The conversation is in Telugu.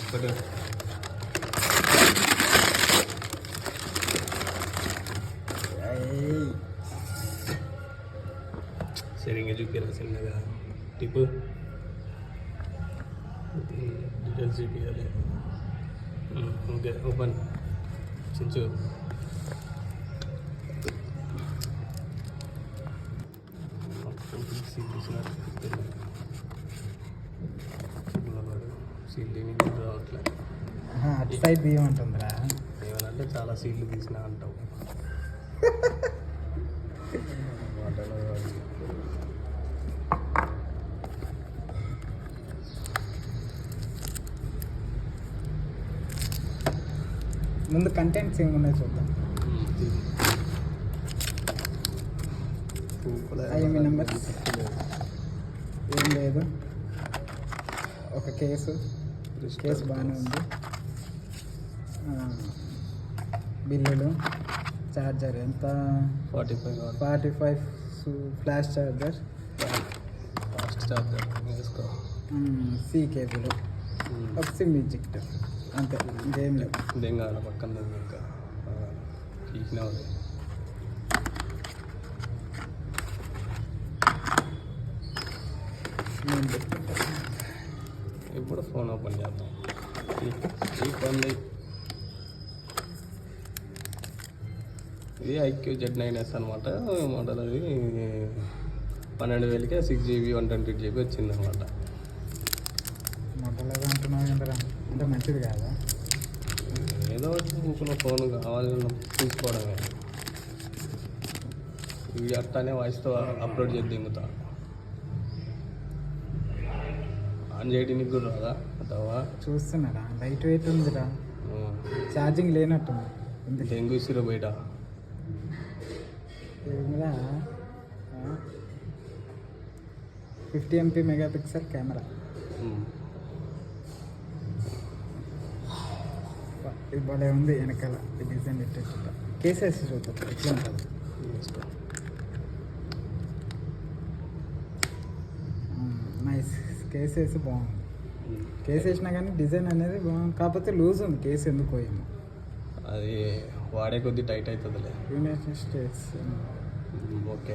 ఒకటి సరిగ్గా చూపించాలి చిన్నగా టిప్పు డీటెయిల్స్ చూపించాలి. ఓకే ఓపెన్ చించు సీల్ రావట్లేదు. అటు సైడ్ తీయమంటుందిరా. ఏమనంటే చాలా సీట్లు తీసినా అంటావు. ముందు కంటెంట్స్ ఏమున్నాయి చూద్దాం. ఐఎంఈ నెంబర్ ఏం లేదు. ఒక కేసు బాగానే ఉంది. బిల్లులు, ఛార్జర్ ఎంత 45 ఫ్లాష్ ఛార్జర్, ఫాస్ట్ ఛార్జర్ వేసుకో. సి కేబుల్, ఒక సిమ్ ఇజిక్ట్, అంతే, ఇంకేం లేవు. ఇదేం కావాలి పక్కన ఇంకా తీసినా ఉంది. ఇప్పుడు ఫోన్ ఓపెన్ చేద్దాం. ఈ ఫోన్ ఇది IQ Z9S అనమాట. మోడల్ అది 12,000కే 6GB 128GB వచ్చింది అనమాట. మోడల్ అంటున్నావు అంటే మంచిది కాదా? ఏదో ఇంకొక ఫోన్ కావాలని తీసుకోవడమే. ఇవి అట్లానే వాయిస్తో అప్లోడ్ చేసి దింగుతా. ఆన్ చేయడానికి కూడా రాదా అదవా? చూస్తున్నారా, లైట్ వెయిట్ ఉందిరా, ఛార్జింగ్ లేనట్టుంది. డెంగ్యూ ఇసిరు బయట 50 MP మెగాపిక్సెల్ కెమెరా. ఇది భలే ఉంది. వెనకాల డిజైన్ పెట్టేట కేసెస్ చూద్దాం ఎట్లా ఉంటుంది. నైస్. కేసెస్ బాగుంది. కేసు వేసినా కానీ డిజైన్ అనేది బాగుంది. కాకపోతే లూజ్ ఉంది కేసు, ఎందుకు ఏమో. అది వాడే కొద్ది టైట్ అవుతుందిలే. United States. ఓకే.